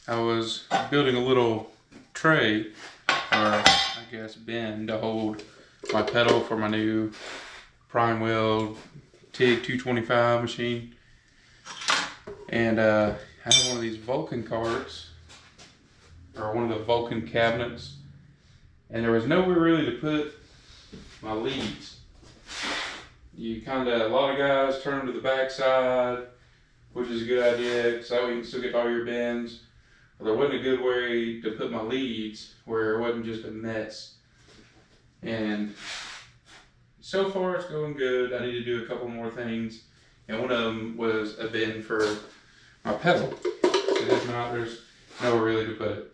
I was building a little tray, or I guess bin, to hold my pedal for my new PrimeWeld TIG225 machine. And I have one of these Vulcan carts, or one of the Vulcan cabinets, and there was nowhere really to put my leads. A lot of guys turn them to the back side, which is a good idea, because that way you can still get all your bends. But there wasn't a good way to put my leads where it wasn't just a mess. And so far it's going good. I need to do a couple more things. And one of them was a bend for my pedal. There's nowhere really to put it.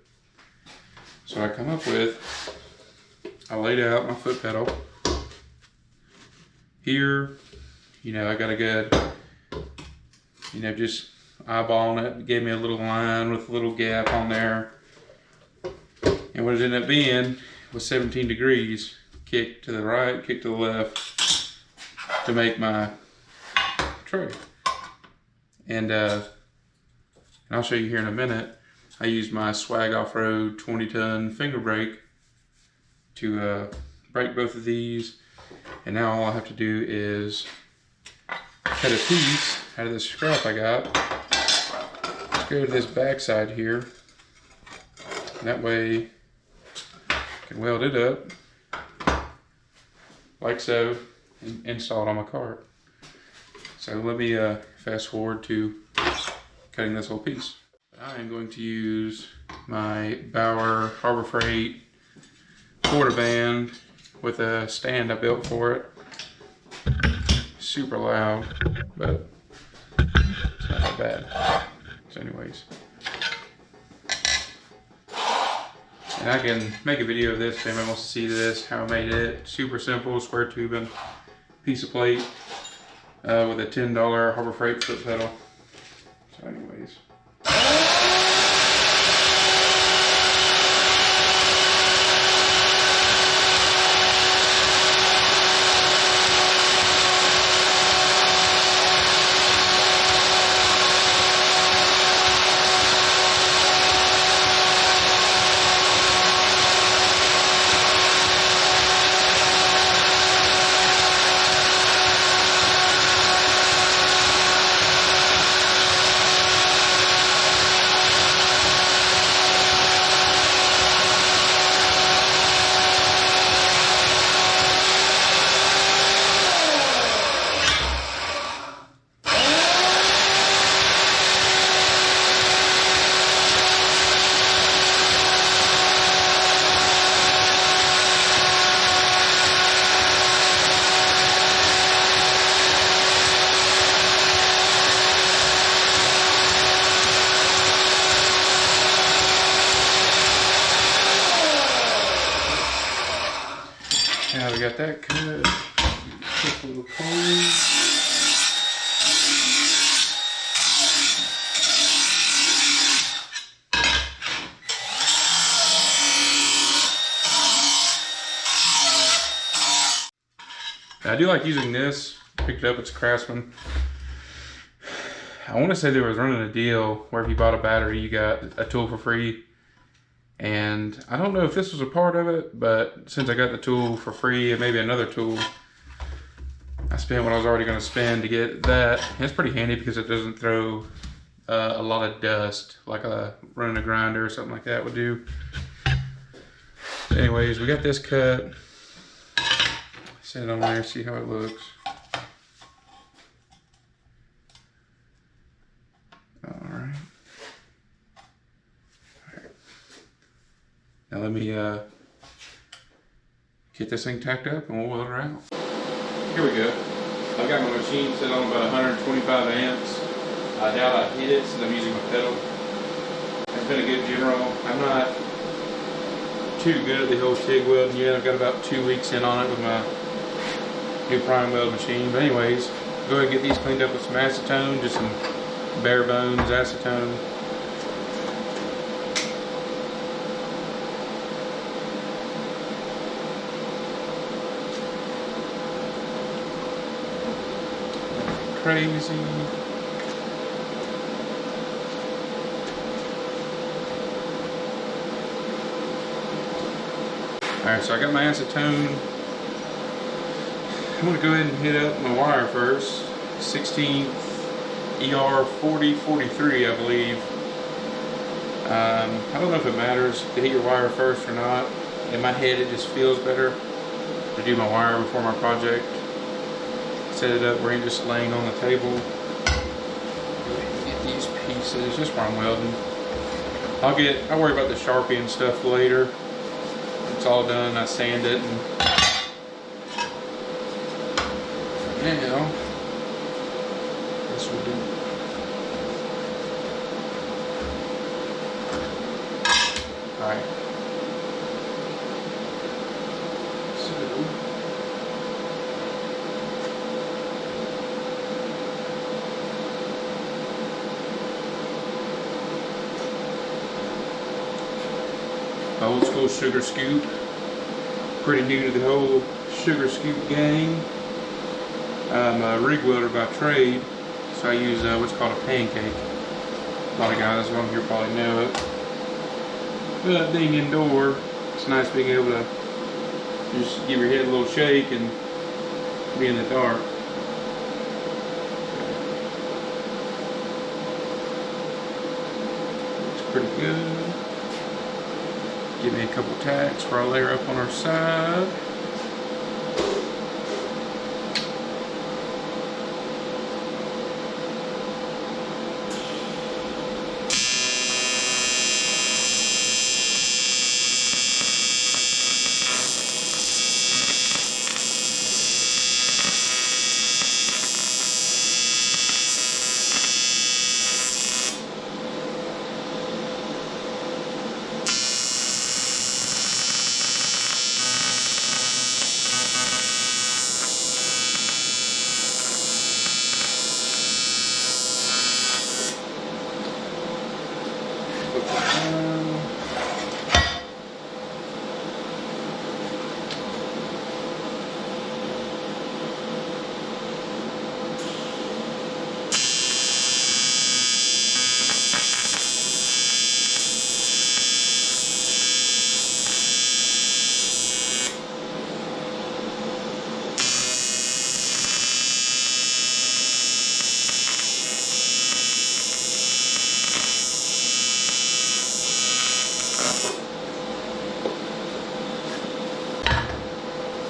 So I come up with, I laid out my foot pedal. Here, I got a good, just eyeballing it. It gave me a little line with a little gap on there. And what it ended up being was 17 degrees. Kick to the right, kick to the left to make my tray. And I'll show you here in a minute. I used my Swag Off-Road 20-ton finger brake to break both of these. And now all I have to do is cut a piece out of this scrap I got. Let's go to this back side here. And that way I can weld it up like so and install it on my cart. So let me fast forward to cutting this whole piece. I am going to use my Bauer Harbor Freight quarter band with a stand I built for it. Super loud, but it's not that bad. So anyways. And I can make a video of this if anyone wants to see this, how I made it. Super simple, square tubing, piece of plate with a $10 Harbor Freight foot pedal. So anyways. Now we got that cut. Quick little comb. I do like using this. Picked it up, it's Craftsman. I want to say they was running a deal where if you bought a battery, you got a tool for free. And I don't know if this was a part of it, but since I got the tool for free and maybe another tool, I spent what I was already going to spend to get that. And it's pretty handy because it doesn't throw a lot of dust like running a grinder or something like that would do. So anyways, we got this cut. Set it on there, see how it looks. Alright. Now let me get this thing tacked up and we'll weld her out. Here we go. I've got my machine set on about 125 amps. I doubt I hit it since I'm using my pedal. It's been a good general. I'm not too good at the whole TIG welding yet. I've got about 2 weeks in on it with my new PrimeWeld machine. But anyways, go ahead and get these cleaned up with some acetone, just some bare bones acetone. Crazy. Alright, so I got my acetone. I'm going to go ahead and hit up my wire first. 16th ER 4043, I believe. I don't know if it matters to hit your wire first or not. In my head, it just feels better to do my wire before my project. Set it up where you're just laying on the table. Get these pieces just while I'm welding. I'll worry about the Sharpie and stuff later. It's all done. I sand it and now this will do. Alright. Old school sugar scoop. Pretty new to the whole sugar scoop gang. I'm a rig welder by trade, so I use what's called a pancake. A lot of guys around here probably know it. But being indoor, it's nice being able to just give your head a little shake and be in the dark. Looks pretty good. Give me a couple tacks for our layer up on our side.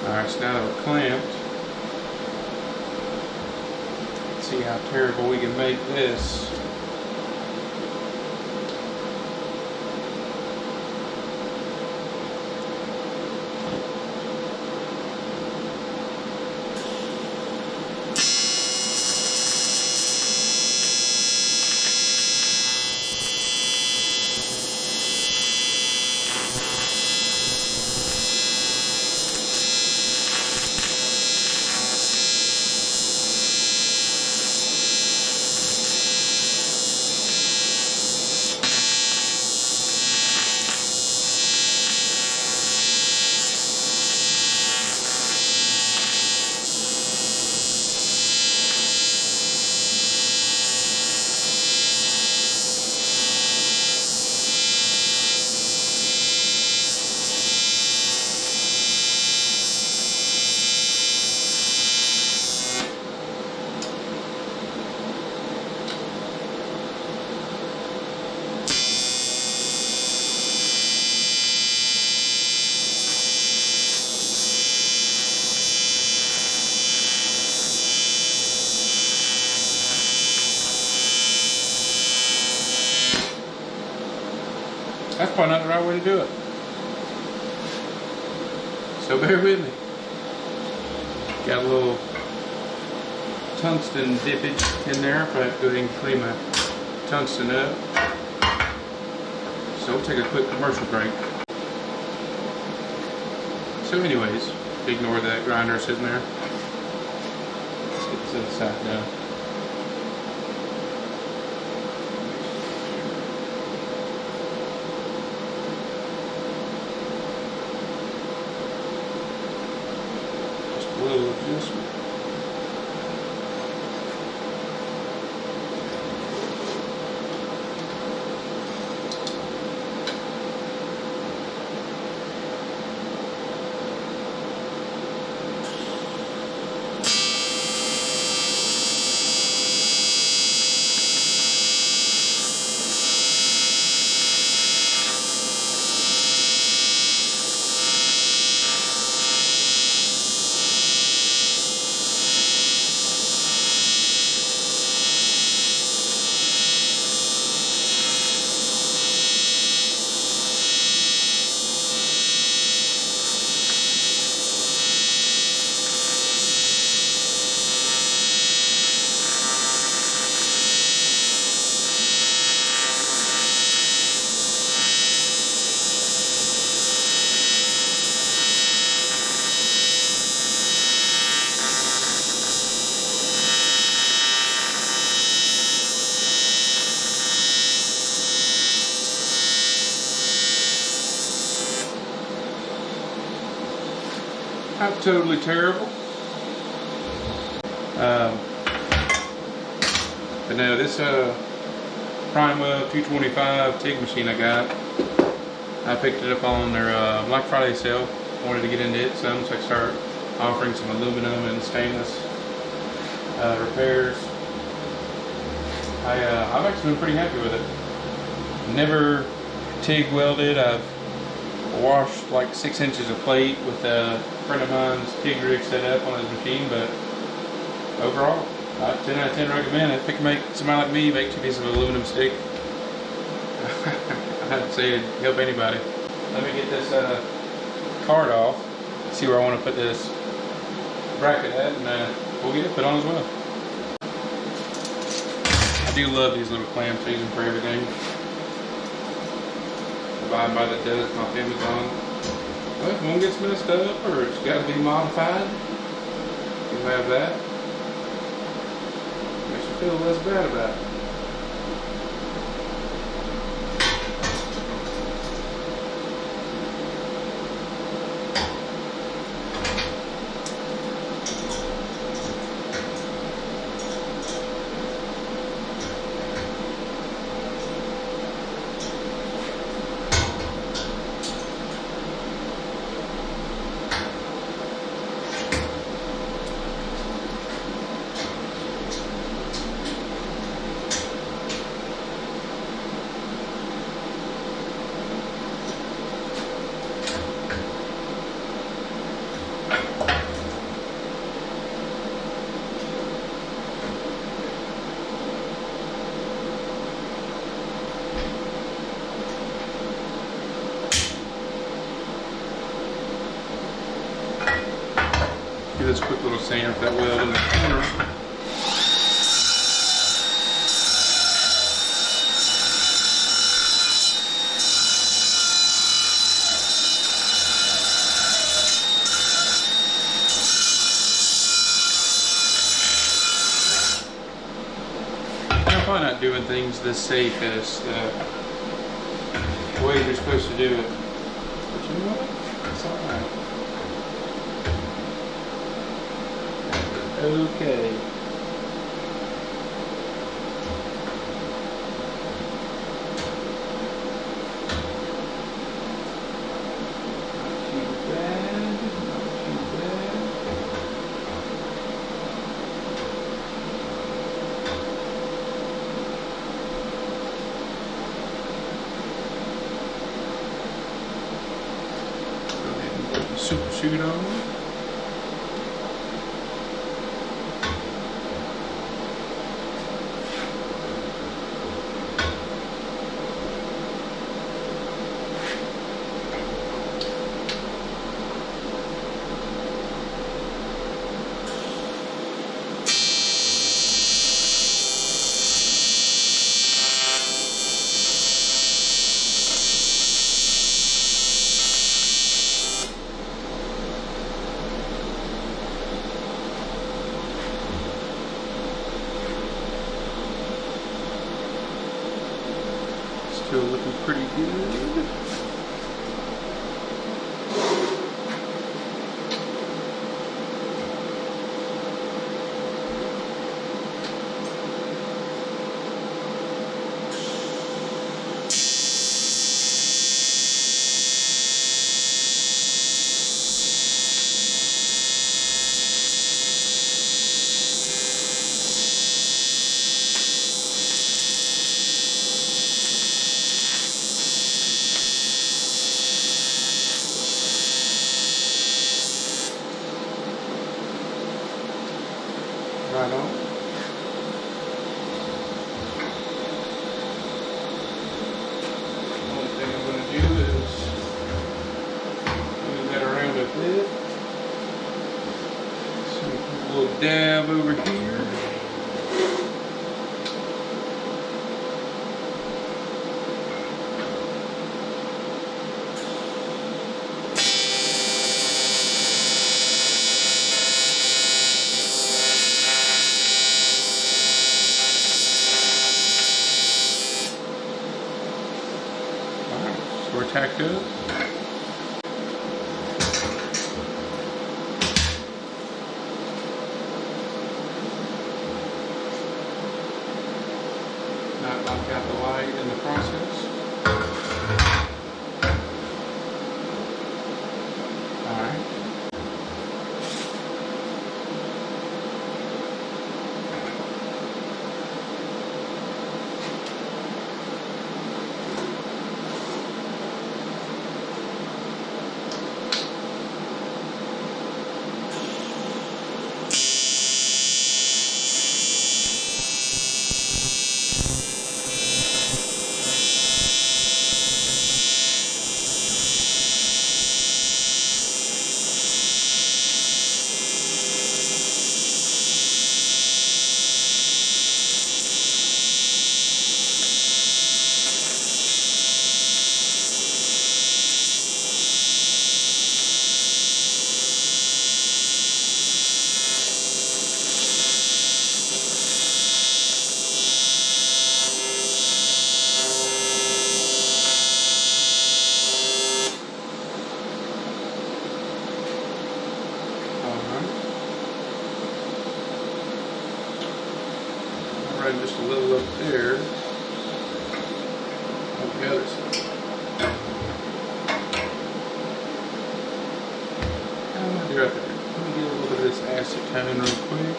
Alright, so now that we're clamped, let's see how terrible we can make this. That's probably not the right way to do it. So bear with me. Got a little tungsten dippage in there. If I have to go ahead and clean my tungsten up. So we'll take a quick commercial break. So anyways, ignore that grinder sitting there. Let's get this other side done. Little adjustment. Not totally terrible. But no, this PrimeWeld 225 TIG machine I got, I picked it up on their Black Friday sale. Wanted to get into it some, so I start offering some aluminum and stainless repairs. I've actually been pretty happy with it. Never TIG welded. I've washed like 6 inches of plate with a friend of mine's TIG rig set up on his machine, but overall, 10 out of 10 recommend it. If it can make somebody like me make 2 pieces of aluminum stick, I'd say it'd help anybody. Let me get this card off, see where I want to put this bracket at, and we'll get it put on as well. I do love these little clamps. I use them for everything. I buy that does my Amazon. Well, if one gets messed up or it's got to be modified, you have that. Makes you feel less bad about it. Give this quick little sand for that weld in the corner. I'm probably not doing things the safest way you're supposed to do it. But you know what? It's alright. Okay. Not too bad, not too bad. Go ahead and put the super suit on. Still looking pretty good. Right on. Only thing I'm going to do is move that around a bit. So a little dab over here. We're tacked up. The other side. I'm gonna do right there. Let me get a little bit of this acetone real quick.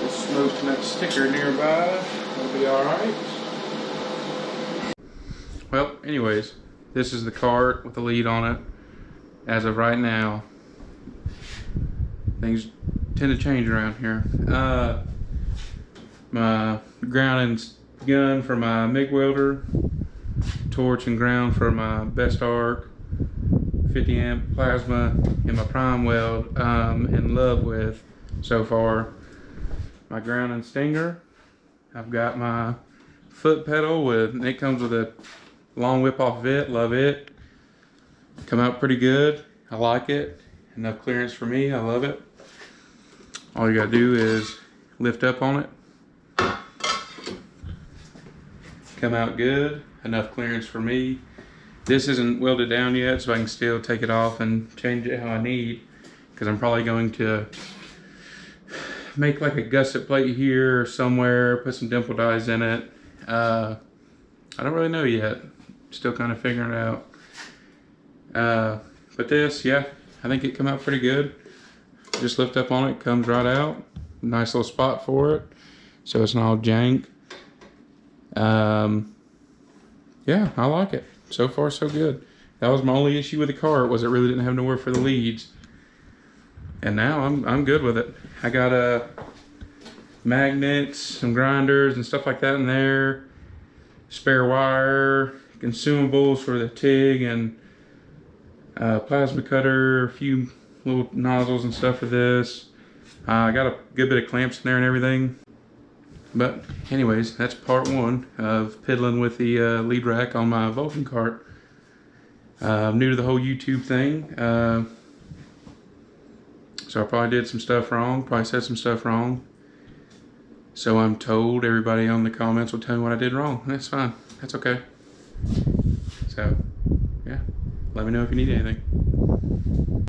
Just smoking that sticker nearby. That'll be alright. Well, anyways, this is the cart with the lead on it. As of right now, things tend to change around here. My grounding gun for my MIG welder, torch and ground for my best arc, 50 amp plasma, and my PrimeWeld in love with so far. My grounding stinger. I've got my foot pedal with, it comes with a long whip off of it, love it. Come out pretty good, I like it. Enough clearance for me, I love it. All you gotta do is lift up on it. Come out good, enough clearance for me. This isn't welded down yet, so I can still take it off and change it how I need, because I'm probably going to make like a gusset plate here or somewhere, put some dimple dies in it. I don't really know yet, still kind of figuring it out. But this, yeah, I think it come out pretty good. Just lift up on it, comes right out. Nice little spot for it, so it's not all jank. Yeah, I like it. So far, so good. That was my only issue with the cart, was it really didn't have nowhere for the leads. And now I'm good with it. I got magnets, some grinders and stuff like that in there. Spare wire, consumables for the TIG, and plasma cutter, a few little nozzles and stuff for this. I got a good bit of clamps in there and everything. But anyways, that's part one of piddling with the lead rack on my Vulcan cart. I'm new to the whole YouTube thing. So I probably did some stuff wrong, probably said some stuff wrong. So I'm told. Everybody on the comments will tell me what I did wrong. That's fine, that's okay. So, yeah, let me know if you need anything.